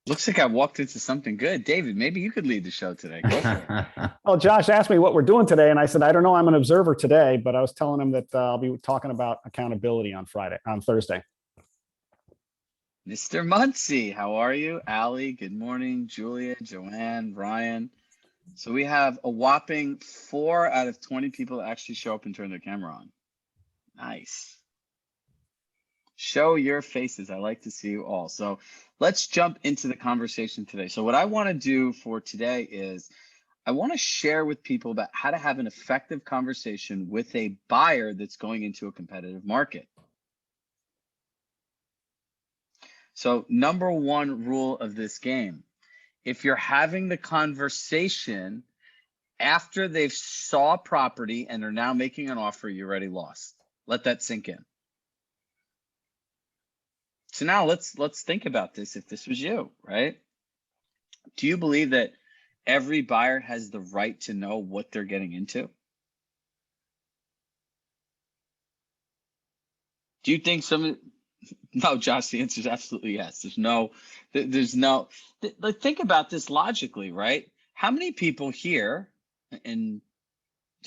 Looks like I walked into something good. David, maybe you could lead the show today. Go for it. Well, Josh asked me what we're doing today, and I said, I don't know. I'm an observer today, but I was telling him that I'll be talking about accountability on Thursday. Mr. Muncie, how are you? Allie, good morning. Julia, Joanne, Ryan. So we have a whopping 4 out of 20 people that actually show up and turn their camera on. Nice. Show your faces. I like to see you all. So let's jump into the conversation today. So what I want to do for today is I want to share with people about how to have an effective conversation with a buyer that's going into a competitive market. So number one rule of this game, if you're having the conversation after they've saw property and are now making an offer, you already lost. Let that sink in. So now let's think about this. If this was you, right? Do you believe that every buyer has the right to know what they're getting into? Do you think no, Josh, the answer is absolutely yes. Think about this logically, right? How many people here, and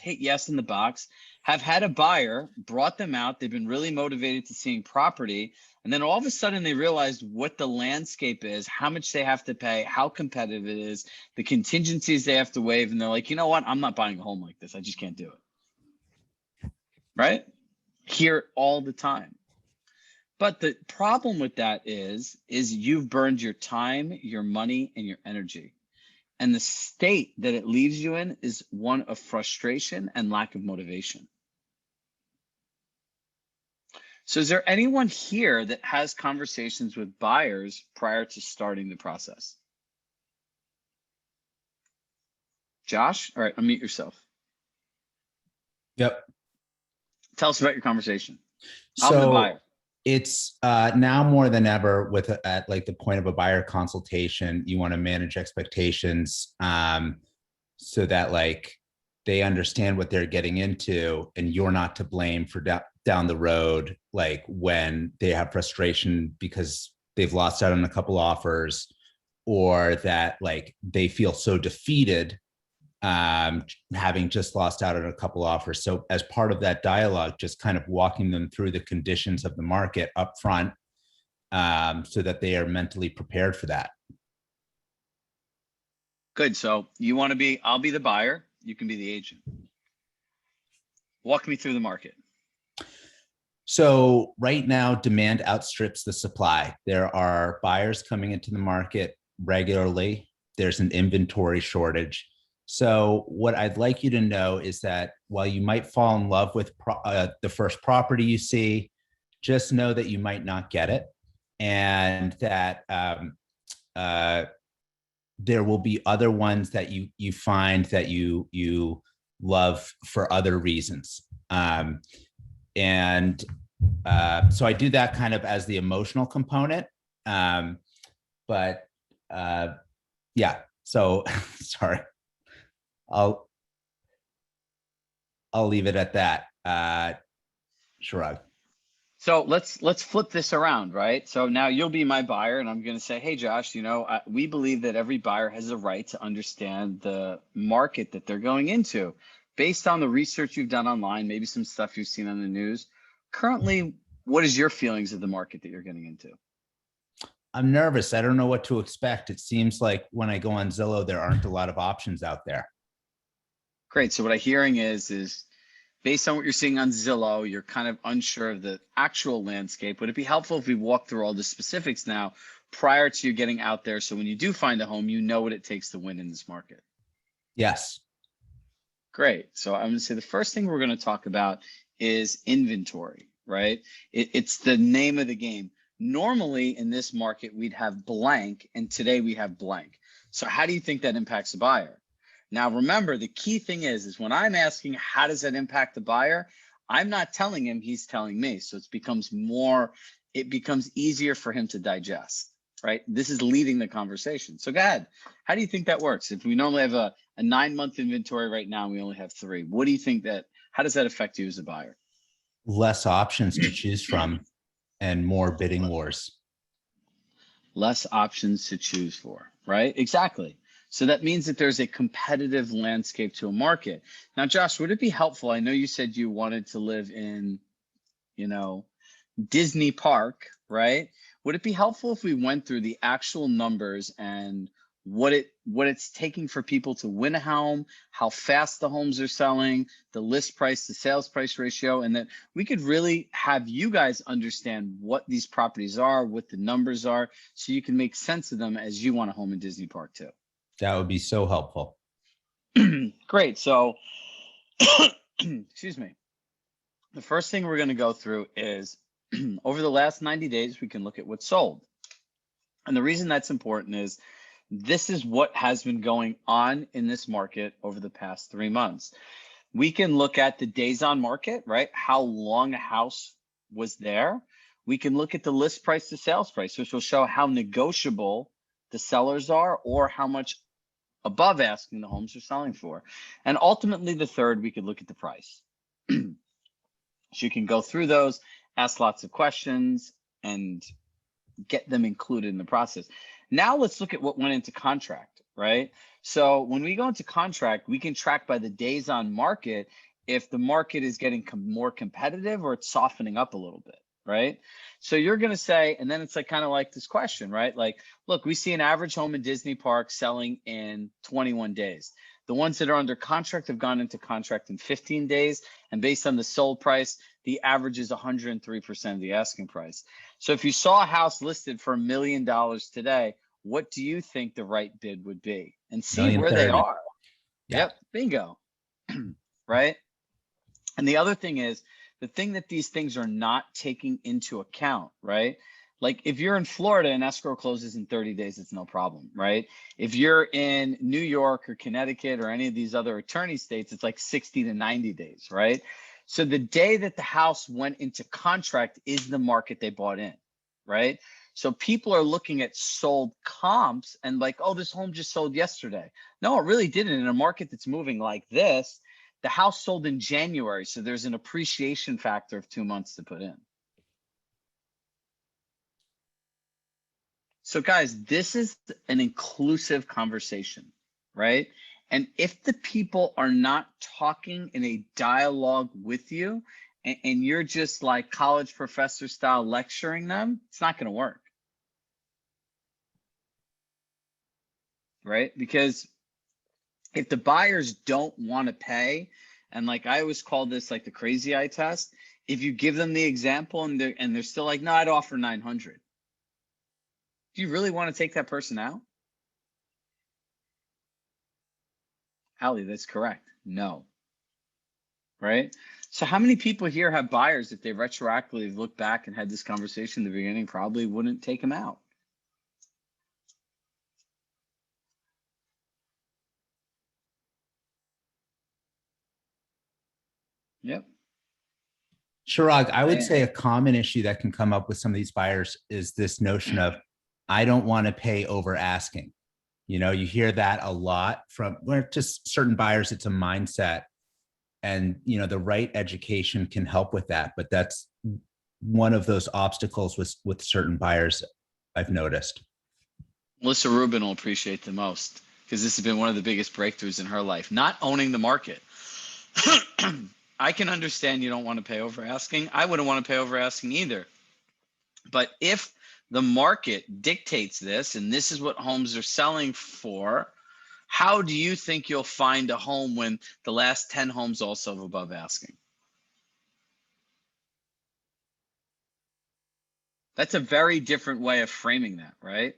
hit yes in the box, have had a buyer, brought them out, they've been really motivated to seeing property, and then all of a sudden they realized what the landscape is, how much they have to pay, how competitive it is, the contingencies they have to waive, and they're like, you know what, I'm not buying a home like this. I just can't do it. Right? Hear it all the time. But the problem with that is you've burned your time, your money, and your energy. And the state that it leaves you in is one of frustration and lack of motivation. So is there anyone here that has conversations with buyers prior to starting the process? Josh? All right, unmute yourself. Yep. Tell us about your conversation. I'm the buyer. It's now more than ever at like the point of a buyer consultation, you want to manage expectations so that like they understand what they're getting into and you're not to blame for down the road, like when they have frustration because they've lost out on a couple offers or that like they feel so defeated having just lost out on a couple offers. So as part of that dialogue, just kind of walking them through the conditions of the market up front so that they are mentally prepared for that. Good. So you want to be, I'll be the buyer, you can be the agent. Walk me through the market. So right now, demand outstrips the supply. There are buyers coming into the market regularly. There's an inventory shortage. So what I'd like you to know is that while you might fall in love with the first property you see, just know that you might not get it, and that there will be other ones that you find that you love for other reasons. So I do that kind of as the emotional component, but yeah. So sorry. I'll leave it at that. Chirag. So let's flip this around, right? So now you'll be my buyer and I'm going to say, hey, Josh, you know, we believe that every buyer has a right to understand the market that they're going into based on the research you've done online, maybe some stuff you've seen on the news. Currently, what is your feelings of the market that you're getting into? I'm nervous. I don't know what to expect. It seems like when I go on Zillow, there aren't a lot of options out there. Great. So what I'm hearing is based on what you're seeing on Zillow, you're kind of unsure of the actual landscape. Would it be helpful if we walk through all the specifics now prior to you getting out there, so when you do find a home, you know what it takes to win in this market? Yes. Great. So I'm going to say the first thing we're going to talk about is inventory, right? It's the name of the game. Normally in this market, we'd have blank, and today we have blank. So how do you think that impacts the buyer? Now, remember, the key thing is when I'm asking, how does that impact the buyer? I'm not telling him, he's telling me. So it becomes easier for him to digest, right? This is leading the conversation. So go ahead. How do you think that works? If we normally have a 9-month inventory right now, we only have 3. What do you think how does that affect you as a buyer? Less options to choose from and more bidding wars. less options to choose for, right? Exactly. So that means that there's a competitive landscape to a market. Now, Josh, would it be helpful? I know you said you wanted to live in, you know, Disney Park, right? Would it be helpful if we went through the actual numbers and what it's taking for people to win a home, how fast the homes are selling, the list price to sales price ratio, and that we could really have you guys understand what these properties are, what the numbers are, so you can make sense of them as you want a home in Disney Park too. That would be so helpful. Great. So, excuse me. The first thing we're going to go through is over the last 90 days, we can look at what's sold. And the reason that's important is this is what has been going on in this market over the past 3 months. We can look at the days on market, right? How long a house was there. We can look at the list price to sales price, which will show how negotiable the sellers are or how much above asking the homes are selling for. And ultimately, the third, we could look at the price. So you can go through those, ask lots of questions, and get them included in the process. Now let's look at what went into contract, right? So when we go into contract, we can track by the days on market if the market is getting more competitive or it's softening up a little bit, right? So you're going to say, and then it's like kind of like this question, right? Like, look, we see an average home in Disney Park selling in 21 days. The ones that are under contract have gone into contract in 15 days. And based on the sold price, the average is 103% of the asking price. So if you saw a house listed for $1 million today, what do you think the right bid would be? And see where they are. Yeah. Yep, bingo. Right? And the other thing is, the thing that these things are not taking into account, right? Like if you're in Florida and escrow closes in 30 days, it's no problem, right? If you're in New York or Connecticut or any of these other attorney states, it's like 60 to 90 days, right? So the day that the house went into contract is the market they bought in, right? So people are looking at sold comps and like, oh, this home just sold yesterday. No, it really didn't. In a market that's moving like this, the house sold in January. So there's an appreciation factor of 2 months to put in. So guys, this is an inclusive conversation, right? And if the people are not talking in a dialogue with you and you're just like college professor style lecturing them, it's not going to work. Right? Because if the buyers don't want to pay, and like I always call this like the crazy eye test, if you give them the example and they're still like, no, I'd offer 900. Do you really want to take that person out? Allie, that's correct. No. Right? So how many people here have buyers if they retroactively look back and had this conversation in the beginning, probably wouldn't take them out? Yep. Chirag, I would say a common issue that can come up with some of these buyers is this notion of, I don't want to pay over asking. You know, you hear that a lot from just certain buyers. It's a mindset, and, you know, the right education can help with that. But that's one of those obstacles with certain buyers I've noticed. Melissa Rubin will appreciate the most because this has been one of the biggest breakthroughs in her life, not owning the market. I can understand you don't want to pay over asking. I wouldn't want to pay over asking either. But if the market dictates this, and this is what homes are selling for, how do you think you'll find a home when the last 10 homes also have above asking? That's a very different way of framing that, right?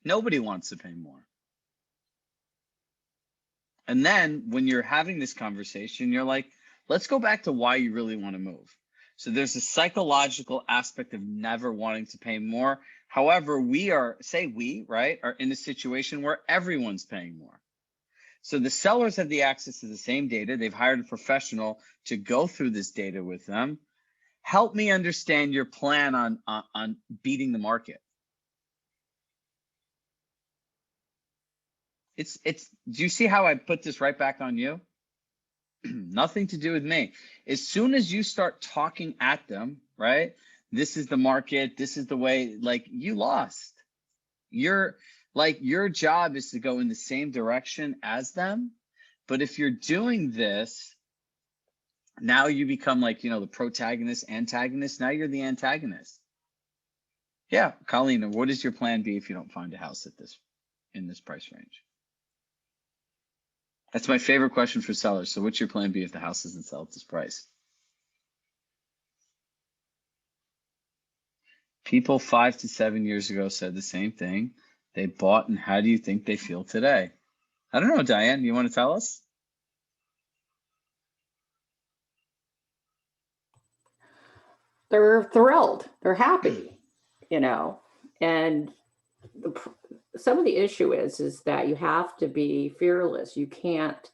Nobody wants to pay more. And then when you're having this conversation, you're like, let's go back to why you really want to move. So there's a psychological aspect of never wanting to pay more. However, we are, right, are in a situation where everyone's paying more. So the sellers have the access to the same data. They've hired a professional to go through this data with them. Help me understand your plan on beating the market. Do you see how I put this right back on you? Nothing to do with me. As soon as you start talking at them, right, this is the market, this is the way, like, you lost. Your job is to go in the same direction as them. But if you're doing this, now you become like, you know, the protagonist, antagonist. Now you're the antagonist. Yeah, Colleen, what is your plan B if you don't find a house in this price range? That's my favorite question for sellers. So what's your plan B if the house doesn't sell at this price? People 5 to 7 years ago said the same thing. They bought, and how do you think they feel today? I don't know, Diane, you want to tell us? They're thrilled. They're happy, you know, and some of the issue is that you have to be fearless. You can't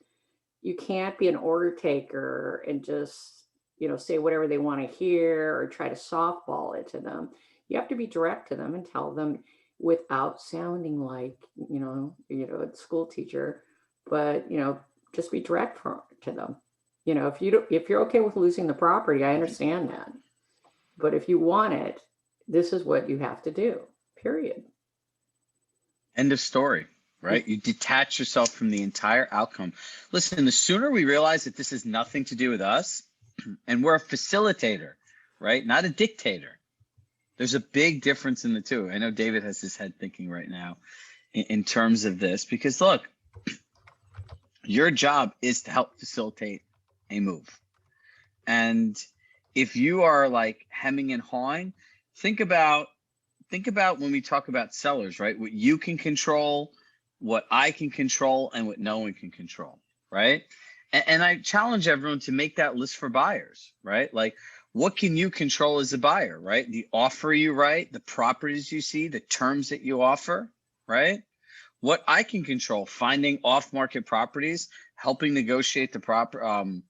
be an order taker and just, you know, say whatever they want to hear or try to softball it to them. You have to be direct to them and tell them without sounding like, you know, a school teacher, but, you know, just be direct to them. You know, if you're okay with losing the property, I understand that. But if you want it, this is what you have to do, period. End of story, right? You detach yourself from the entire outcome. Listen, the sooner we realize that this has nothing to do with us, and we're a facilitator, right? Not a dictator. There's a big difference in the two. I know David has his head thinking right now in terms of this, because look, your job is to help facilitate a move. And if you are like hemming and hawing, think about when we talk about sellers, right? What you can control, what I can control, and what no one can control, right? And I challenge everyone to make that list for buyers, right? Like, what can you control as a buyer, right? The offer you write, the properties you see, the terms that you offer, right? What I can control, finding off-market properties, helping negotiate the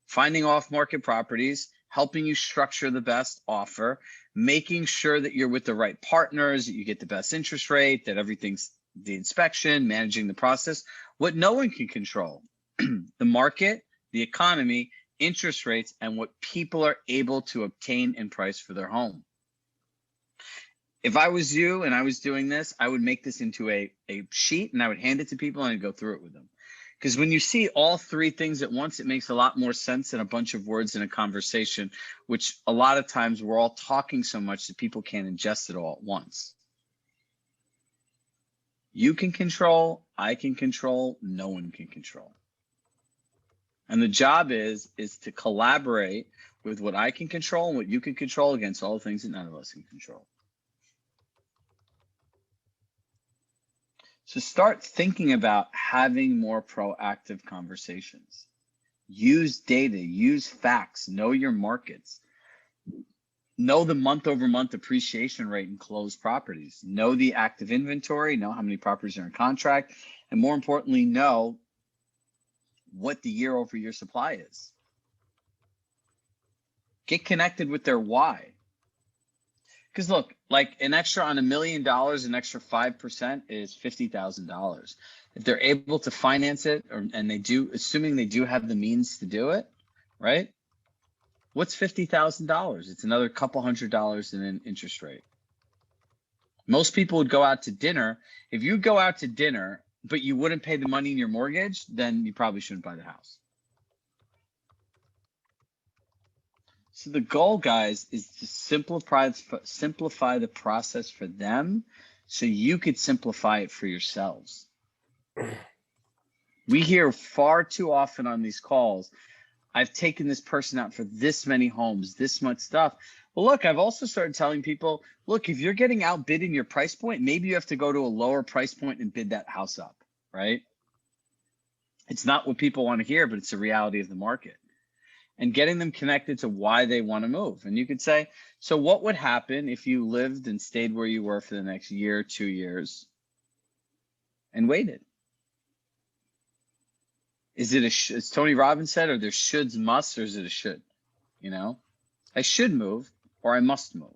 finding off-market properties, helping you structure the best offer, making sure that you're with the right partners, that you get the best interest rate, that everything's the inspection, managing the process. What no one can control, the market, the economy, interest rates, and what people are able to obtain in price for their home. If I was you and I was doing this, I would make this into a sheet and I would hand it to people and I'd go through it with them. Because when you see all three things at once, it makes a lot more sense than a bunch of words in a conversation, which a lot of times we're all talking so much that people can't ingest it all at once. You can control, I can control, no one can control. And the job is to collaborate with what I can control and what you can control against all the things that none of us can control. So start thinking about having more proactive conversations. Use data, use facts, know your markets. Know the month-over-month appreciation rate in closed properties. Know the active inventory, know how many properties are in contract, and more importantly, know what the year-over-year supply is. Get connected with their why. Because look, like an extra on $1 million, an extra 5% is $50,000. If they're able to finance it, and they do, assuming they do have the means to do it, right? What's $50,000? It's another couple $100 in an interest rate. Most people would go out to dinner. If you go out to dinner, but you wouldn't pay the money in your mortgage, then you probably shouldn't buy the house. So the goal, guys, is to simplify the process for them so you could simplify it for yourselves. We hear far too often on these calls, I've taken this person out for this many homes, this much stuff. Well, look, I've also started telling people, look, if you're getting outbid in your price point, maybe you have to go to a lower price point and bid that house up, right? It's not what people want to hear, but it's the reality of the market. And getting them connected to why they want to move. And you could say, so what would happen if you lived and stayed where you were for the next year, 2 years, and waited? Is it as Tony Robbins said, are there shoulds, musts, or is it a should? You know, I should move or I must move.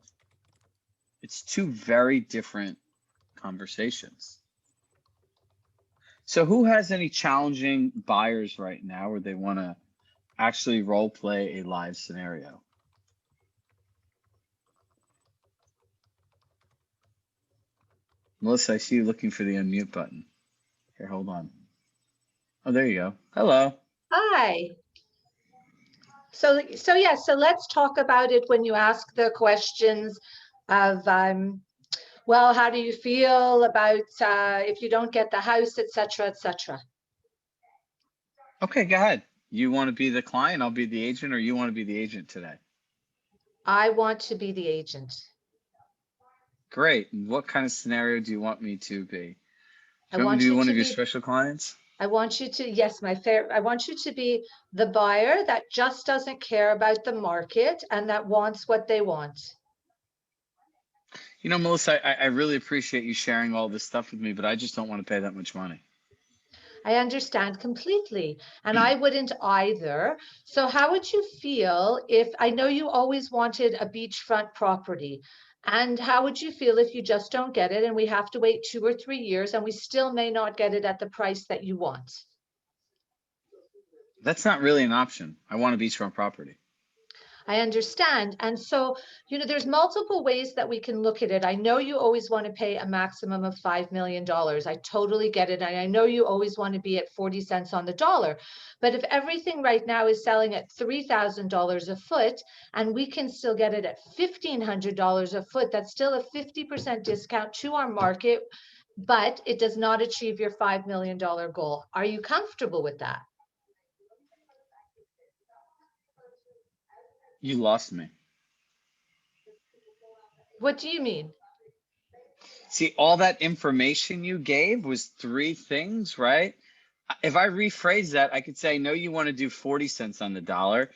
It's two very different conversations. So who has any challenging buyers right now where they want to actually role play a live scenario? Melissa, I see you looking for the unmute button. Here, hold on. Oh, there you go. Hello. Hi. So let's talk about it when you ask the questions of, well, how do you feel about if you don't get the house, et cetera, et cetera. Okay, go ahead. You want to be the client, I'll be the agent, or you want to be the agent today? I want to be the agent. Great. What kind of scenario do you want me to be? I Do you want me want to be you one to of your be, special clients? I want you to, yes, I want you to be the buyer that just doesn't care about the market and that wants what they want. You know, Melissa, I really appreciate you sharing all this stuff with me, but I just don't want to pay that much money. I understand completely, and I wouldn't either. So how would you feel if, I know you always wanted a beachfront property, and how would you feel if you just don't get it and we have to wait 2 or 3 years and we still may not get it at the price that you want? That's not really an option. I want a beachfront property. I understand. And so, there's multiple ways that we can look at it. I know you always want to pay a maximum of $5 million. I totally get it. And I know you always want to be at 40 cents on the dollar. But if everything right now is selling at $3,000 a foot, and we can still get it at $1,500 a foot, that's still a 50% discount to our market, but it does not achieve your $5 million goal. Are you comfortable with that? You lost me. What do you mean? See, all that information you gave was 3 things, right? If I rephrase that, I could say, no, you want to do 40 cents on the dollar,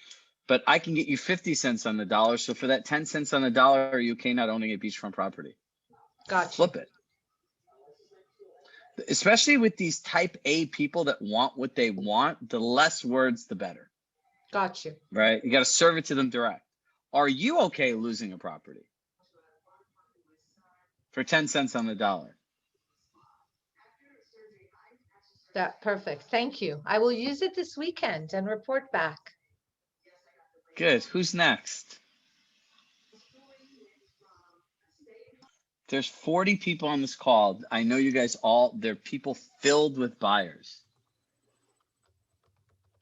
but I can get you 50 cents on the dollar. So for that 10 cents on the dollar, are you okay not owning a beachfront property? Gotcha. Flip it. Especially with these type A people that want what they want, the less words, the better. Got you. Right? You got to serve it to them direct. Are you okay losing a property for 10 cents on the dollar? That perfect. Thank you. I will use it this weekend and report back. Good. Who's next? There's 40 people on this call. I know you guys they're people filled with buyers.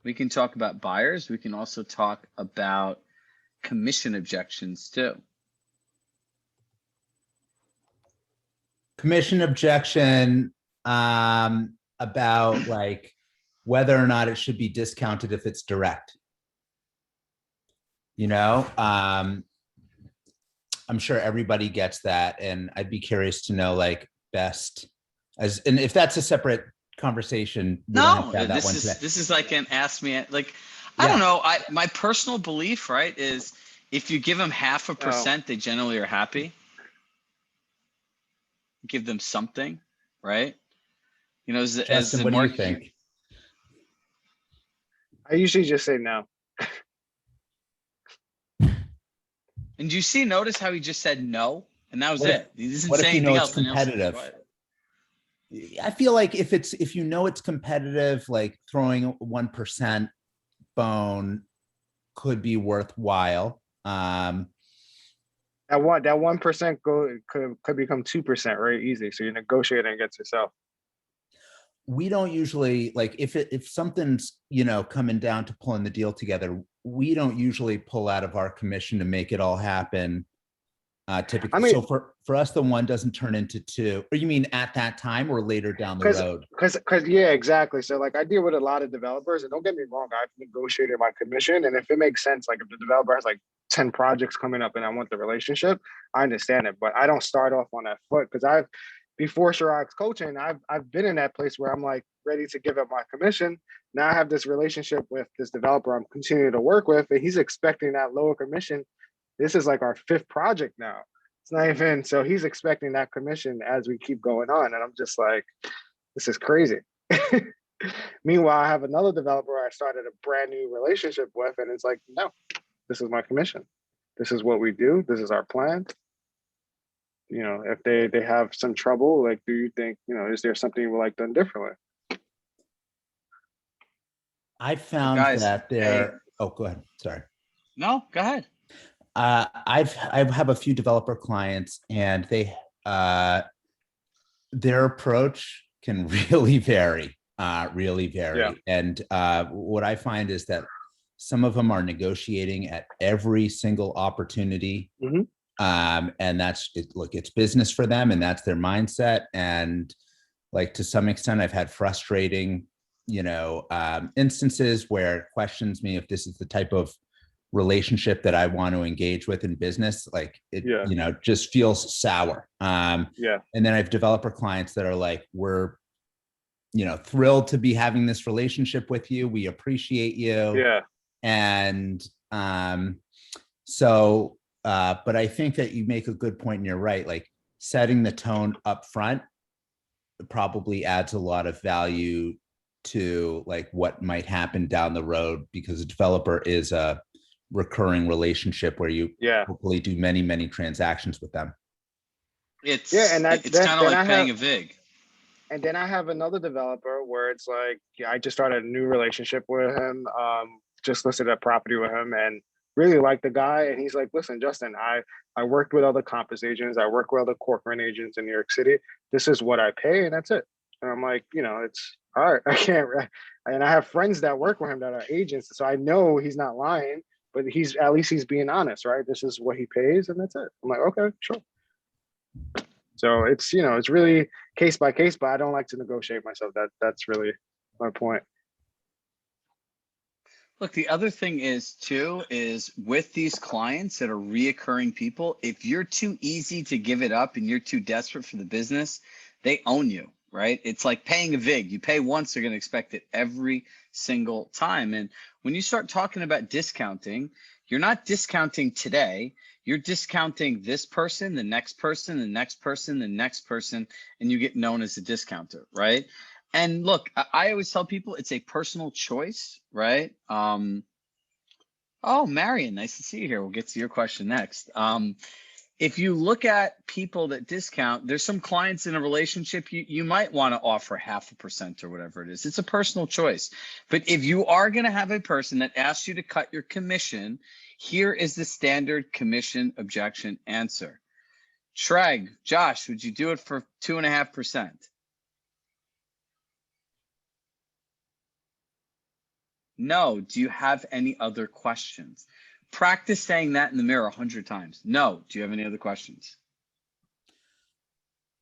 We can talk about buyers. We can also talk about commission objections too. Commission objection about like whether or not it should be discounted if it's direct. I'm sure everybody gets that, and I'd be curious to know like and if that's a separate conversation. No, this is like an ask me like, I don't know. My personal belief, right, is if you give them 0.5%, they generally are happy. Give them something, right? Justin, what do you think? I usually just say no. And do you notice how he just said no? And that was it. He doesn't say anything else. It's competitive. I feel like if it's competitive, like throwing 1% bone could be worthwhile. That 1% could become 2%, right? Easy. So you're negotiating against yourself. We don't usually like if something's coming down to pulling the deal together, we don't usually pull out of our commission to make it all happen. Typically, so for us, the 1 doesn't turn into 2. Or you mean at that time or later down the road? Because yeah, exactly. So like I deal with a lot of developers, and don't get me wrong, I've negotiated my commission, and if it makes sense, like if the developer has like 10 projects coming up and I want the relationship, I understand it, but I don't start off on that foot because before Chirag's coaching, I've been in that place where I'm like ready to give up my commission. Now I have this relationship with this developer I'm continuing to work with, and he's expecting that lower commission. This is like our 5th project now. It's not even, so he's expecting that commission as we keep going on. And I'm just like, this is crazy. Meanwhile, I have another developer I started a brand new relationship with, and it's like, no, this is my commission. This is what we do. This is our plan. If they have some trouble, like, do you think, is there something you would like done differently? I found that there. Oh, go ahead. Sorry. No, go ahead. I have a few developer clients, and they their approach can really vary, really vary. Yeah. And what I find is that some of them are negotiating at every single opportunity. Mhm. And that's it. Look, it's business for them, and that's their mindset. And like, to some extent, I've had frustrating, instances where it questions me if this is the type of relationship that I want to engage with in business. Like it, Yeah. just feels sour. Yeah. And then I have developer clients that are like, we're, thrilled to be having this relationship with you. We appreciate you. Yeah. And so, but I think that you make a good point, and you're right. Like, setting the tone up front probably adds a lot of value to like what might happen down the road, because a developer is a recurring relationship where you Yeah. hopefully do many, many transactions with them. It's And it's kind of like paying a vig. And then I have another developer where it's like, I just started a new relationship with him. Just listed a property with him and really like the guy. And he's like, listen, Justin, I worked with other Compass agents. I work with other corporate agents in New York City. This is what I pay, and that's it. And I'm like, it's all right. I can't. And I have friends that work with him that are agents, so I know he's not lying. But at least he's being honest, right? This is what he pays, and that's it. I'm like, okay, sure. So it's it's really case by case, but I don't like to negotiate myself. That's really my point. Look, the other thing is with these clients that are reoccurring people, if you're too easy to give it up and you're too desperate for the business, they own you, right? It's like paying a vig. You pay once, they're going to expect it every single time. And when you start talking about discounting, you're not discounting today. You're discounting this person, the next person, the next person, the next person, and you get known as a discounter, right? And look, I always tell people it's a personal choice, right? Oh, Marion, nice to see you here. We'll get to your question next. If you look at people that discount, there's some clients in a relationship you might want to offer 0.5% or whatever it is. It's a personal choice. But if you are going to have a person that asks you to cut your commission, here is the standard commission objection answer. Chirag, Josh, would you do it for 2.5%? No. Do you have any other questions? Practice saying that in the mirror 100 times. No. Do you have any other questions?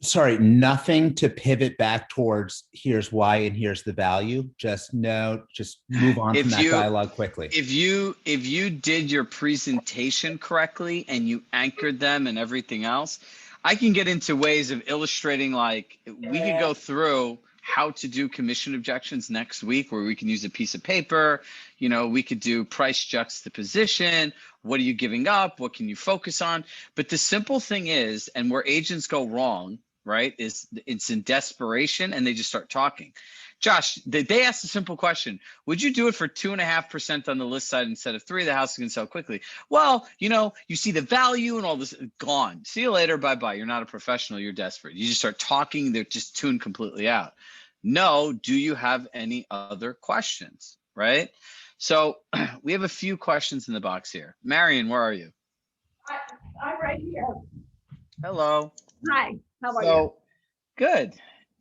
Sorry, nothing to pivot back towards here's why and here's the value. Just move on from that dialogue quickly. If you did your presentation correctly and you anchored them and everything else, I can get into ways of illustrating, like we could go through how to do commission objections next week, where we can use a piece of paper. We could do price juxtaposition. What are you giving up? What can you focus on? But the simple thing is, and where agents go wrong, right, is it's in desperation and they just start talking. Josh, they asked a simple question. Would you do it for 2.5% on the list side instead of 3? The house is going to sell quickly. Well, you see the value and all this, gone. See you later. Bye-bye. You're not a professional. You're desperate. You just start talking. They're just tuned completely out. No. Do you have any other questions? Right? So we have a few questions in the box here. Marion, where are you? I'm right here. Hello. Hi. How are you? Good.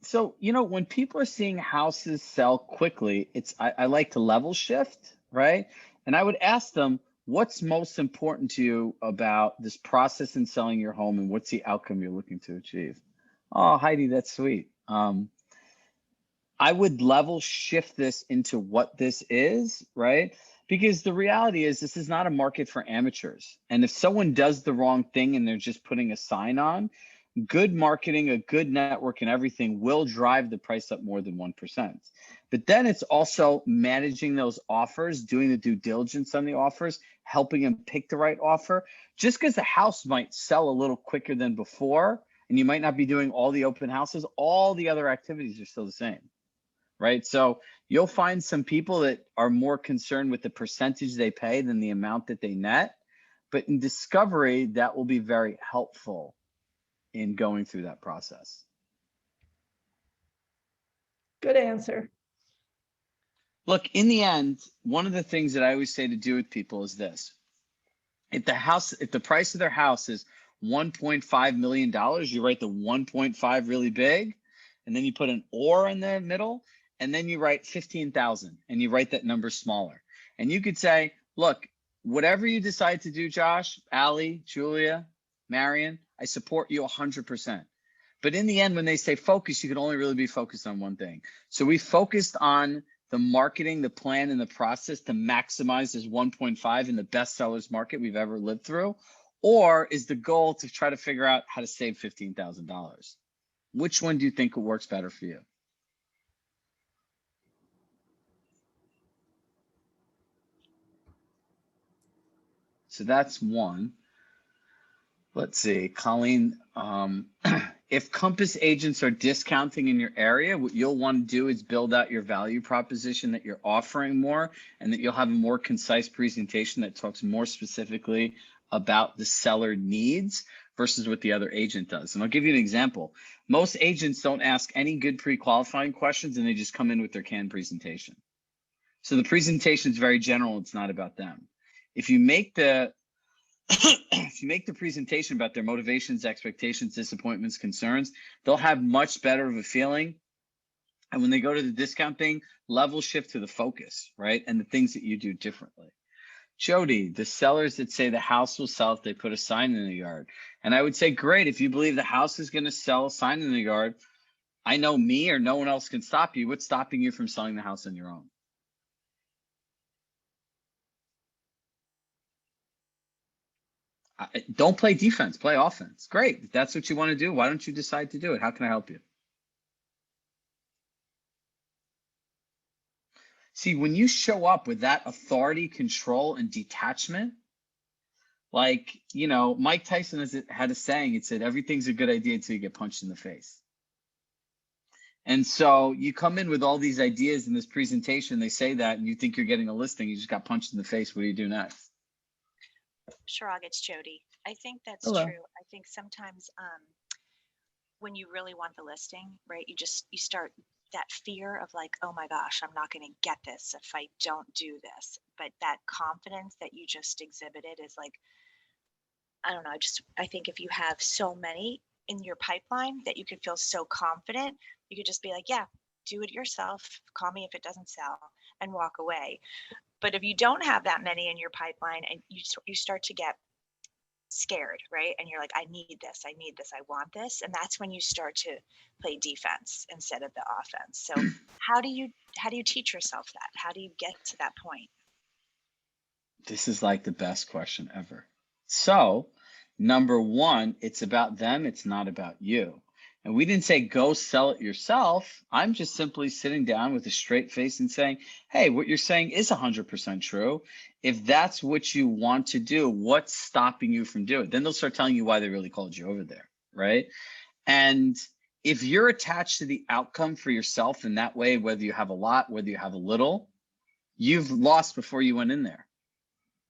So, when people are seeing houses sell quickly, I like to level shift, right? And I would ask them, what's most important to you about this process in selling your home, and what's the outcome you're looking to achieve? Oh, Heidi, that's sweet. I would level shift this into what this is, right? Because the reality is this is not a market for amateurs. And if someone does the wrong thing and they're just putting a sign on, good marketing, a good network and everything will drive the price up more than 1%. But then it's also managing those offers, doing the due diligence on the offers, helping them pick the right offer. Just because the house might sell a little quicker than before, and you might not be doing all the open houses, all the other activities are still the same, right? So you'll find some people that are more concerned with the percentage they pay than the amount that they net. But in discovery, that will be very helpful in going through that process. Good answer. Look, in the end, one of the things that I always say to do with people is this. If the price of their house is $1.5 million, you write the 1.5 really big. and then you put an or in the middle, and then you write 15,000 and you write that number smaller. And you could say, look, whatever you decide to do, Josh, Allie, Julia, Marion, I support you 100%. But in the end, when they say focus, you can only really be focused on one thing. So we focused on the marketing, the plan, and the process to maximize this 1.5 in the best sellers market we've ever lived through? Or is the goal to try to figure out how to save $15,000? Which one do you think works better for you? So that's one. Let's see, Colleen, if Compass agents are discounting in your area, what you'll want to do is build out your value proposition that you're offering more, and that you'll have a more concise presentation that talks more specifically about the seller needs versus what the other agent does. And I'll give you an example. Most agents don't ask any good pre-qualifying questions, and they just come in with their canned presentation. So the presentation is very general. It's not about them. If you make the if you make the presentation about their motivations, expectations, disappointments, concerns, they'll have much better of a feeling. And when they go to the discount thing, level shift to the focus, right? And the things that you do differently. Jody, the sellers that say the house will sell if they put a sign in the yard. And I would say, great, if you believe the house is going to sell, a sign in the yard, I know me or no one else can stop you. What's stopping you from selling the house on your own? Don't play defense, play offense. Great. If that's what you want to do, why don't you decide to do it? How can I help you? See, when you show up with that authority, control, and detachment, like, you know, Mike Tyson had a saying, it said, everything's a good idea until you get punched in the face. And so you come in with all these ideas in this presentation, they say that, and you think you're getting a listing, you just got punched in the face. What do you do next? Chirag, it's Jody. I think that's Hello. true. I think sometimes when you really want the listing, right, you start that fear of like, oh my gosh, I'm not going to get this if I don't do this. But that confidence that you just exhibited is like, I don't know, I think if you have so many in your pipeline that you could feel so confident, you could just be like, yeah, do it yourself. Call me if it doesn't sell, and walk away. But if you don't have that many in your pipeline and you start to get scared, right? And you're like, I need this, I want this. And that's when you start to play defense instead of the offense. So how do you teach yourself that? How do you get to that point? This is like the best question ever. So, number one, it's about them. It's not about you. And we didn't say go sell it yourself. I'm just simply sitting down with a straight face and saying, hey, what you're saying is 100% true. If that's what you want to do, what's stopping you from doing it? Then they'll start telling you why they really called you over there, right? And if you're attached to the outcome for yourself in that way, whether you have a lot, whether you have a little, you've lost before you went in there,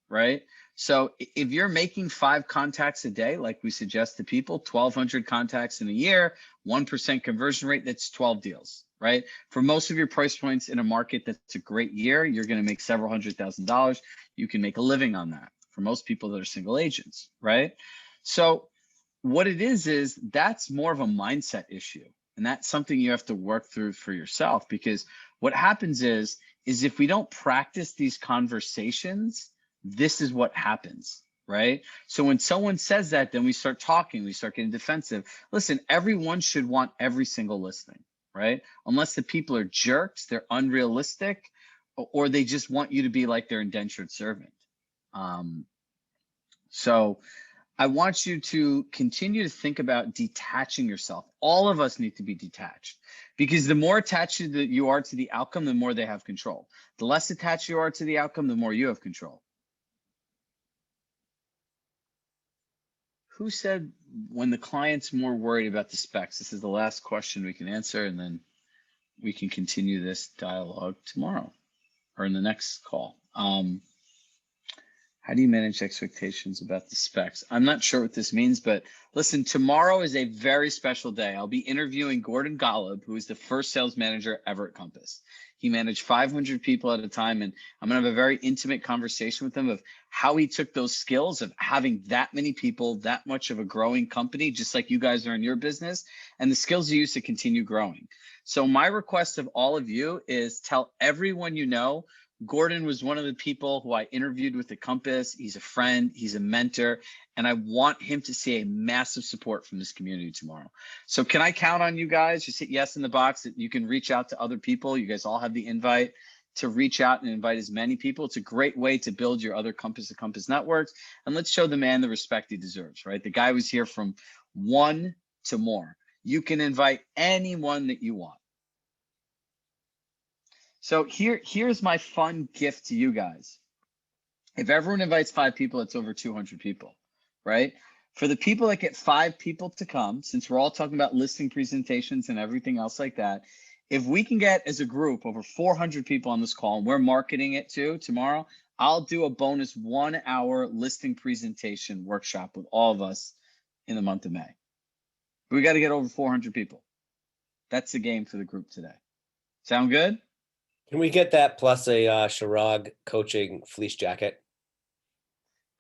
right? So if you're making 5 contacts a day, like we suggest to people, 1,200 contacts in a year, 1% conversion rate, that's 12 deals, right? For most of your price points in a market that's a great year, you're going to make several $100,000. You can make a living on that for most people that are single agents, right? So what it is that's more of a mindset issue. And that's something you have to work through for yourself, because what happens is if we don't practice these conversations, this is what happens, right? So when someone says that, then we start talking, we start getting defensive. Listen, everyone should want every single listing, right? Unless the people are jerks, they're unrealistic, or they just want you to be like their indentured servant. So I want you to continue to think about detaching yourself. All of us need to be detached, because the more attached you are to the outcome, the more they have control. The less attached you are to the outcome, the more you have control. Who said when the client's more worried about the specs? This is the last question we can answer, and then we can continue this dialogue tomorrow or in the next call. How do you manage expectations about the specs? I'm not sure what this means, but listen, tomorrow is a very special day. I'll be interviewing Gordon Golub, who is the first sales manager ever at Compass. He managed 500 people at a time, and I'm going to have a very intimate conversation with him of how he took those skills of having that many people, that much of a growing company, just like you guys are in your business, and the skills you use to continue growing. So my request of all of you is tell everyone you know Gordon was one of the people who I interviewed with the Compass. He's a friend, he's a mentor, and I want him to see a massive support from this community tomorrow. So can I count on you guys? Just hit yes in the box that you can reach out to other people. You guys all have the invite to reach out and invite as many people. It's a great way to build your other Compass to Compass networks. And let's show the man the respect he deserves, right? The guy was here from 1 to more. You can invite anyone that you want. So here's my fun gift to you guys. If everyone invites 5 people, it's over 200 people, right? For the people that get 5 people to come, since we're all talking about listing presentations and everything else like that, if we can get as a group over 400 people on this call, and we're marketing it too tomorrow, I'll do a bonus 1-hour listing presentation workshop with all of us in the month of May. We got to get over 400 people. That's the game for the group today. Sound good? Can we get that plus a Chirag Coaching fleece jacket?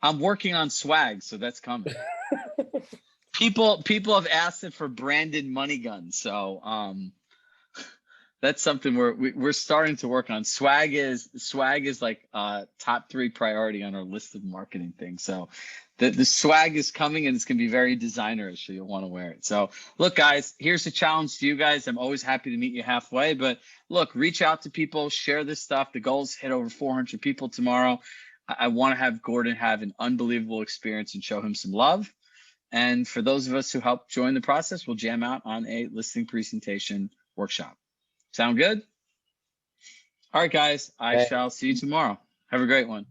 I'm working on swag, so that's coming. People have asked it for branded money guns, so that's something we're starting to work on. Swag is like top 3 priority on our list of marketing things. So the swag is coming, and it's gonna be very designerish, so you'll want to wear it. So look, guys, here's a challenge to you guys. I'm always happy to meet you halfway, but look, reach out to people, share this stuff. The goal is hit over 400 people tomorrow. I want to have Gordon have an unbelievable experience and show him some love. And for those of us who help join the process, we'll jam out on a listing presentation workshop. Sound good? All right, guys, I shall see you tomorrow. Have a great one.